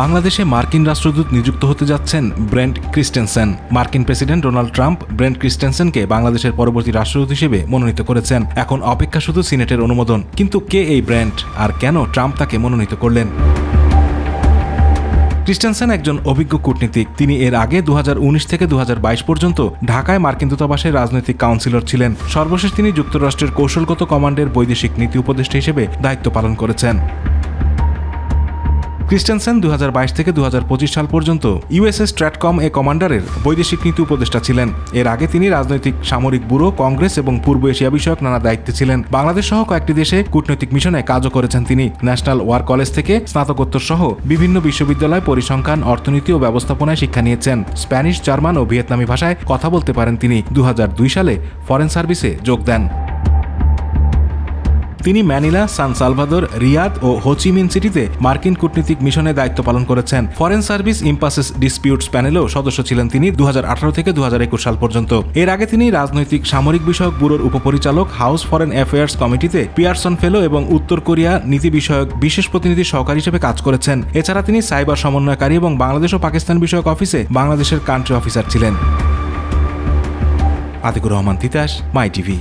বাংলাদেশে মার্কিন রাষ্ট্রদূত নিযুক্ত হতে যাচ্ছেন ব্রেন্ট ক্রিস্টেনসেন। মার্কিন প্রেসিডেন্ট ডোনাল্ড ট্রাম্প ব্রেন্ট ক্রিস্টেনসেনকে বাংলাদেশের পরবর্তী রাষ্ট্রদূত হিসেবে মনোনীত করেছেন। এখন অপেক্ষা শুধু সিনেটের অনুমোদন। কিন্তু কে এই ব্রেন্ট, আর কেন ট্রাম্প তাকে মনোনীত করলেন? ক্রিস্টেনসেন একজন অভিজ্ঞ কূটনীতিক। তিনি এর আগে 2019 থেকে 2022 পর্যন্ত ঢাকায় মার্কিন দূতাবাসের রাজনৈতিক কাউন্সিলর ছিলেন। সর্বশেষ তিনি যুক্তরাষ্ট্রের কৌশলগত কমান্ডের বৈদেশিক নীতি উপদেষ্টা হিসেবে দায়িত্ব পালন করেছেন। ক্রিস্টেনসেন 2022 থেকে 2025 সাল পর্যন্ত ইউএসএস স্ট্র্যাটকম কমান্ডারের বৈদেশিক নীতি উপদেষ্টা ছিলেন। এর আগে তিনি রাজনৈতিক, সামরিক ব্যুরো, কংগ্রেস এবং পূর্ব এশিয়া বিষয়ক নানা দায়িত্বে ছিলেন। বাংলাদেশ সহ কয়েকটি দেশে কূটনৈতিক মিশনে কাজও করেছেন তিনি। ন্যাশনাল ওয়ার কলেজ থেকে স্নাতকোত্তর সহ বিভিন্ন বিশ্ববিদ্যালয় পরিসংখ্যান, অর্থনীতি ও ব্যবস্থাপনায় শিক্ষা নিয়েছেন। স্প্যানিশ, জার্মান ও ভিয়েতনামি ভাষায় কথা বলতে পারেন তিনি। 2002 সালে ফরেন সার্ভিসে যোগ দেন। তিনি ম্যানিলা, সান সালভাদর, রিয়াদ ও হোচিমিন সিটিতে মার্কিন কূটনীতিক মিশনে দায়িত্ব পালন করেছেন। ফরেন সার্ভিস ইম্পাসেস ডিসপিউটস প্যানেলেও সদস্য ছিলেন তিনি 2018 থেকে 2021 সাল পর্যন্ত। এর আগে তিনি রাজনৈতিক, সামরিক বিষয়ক ব্যুরোর উপপরিচালক, হাউস ফরেন অ্যাফেয়ার্স কমিটিতে পিয়ারসন ফেলো এবং উত্তর কোরিয়া নীতি বিষয়ক বিশেষ প্রতিনিধির সহকারী হিসেবে কাজ করেছেন। এছাড়া তিনি সাইবার সমন্বয়কারী এবং বাংলাদেশ ও পাকিস্তান বিষয়ক অফিসে বাংলাদেশের কান্ট্রি অফিসার ছিলেন। আতিকুর রহমান তিতাস, মাই টিভি।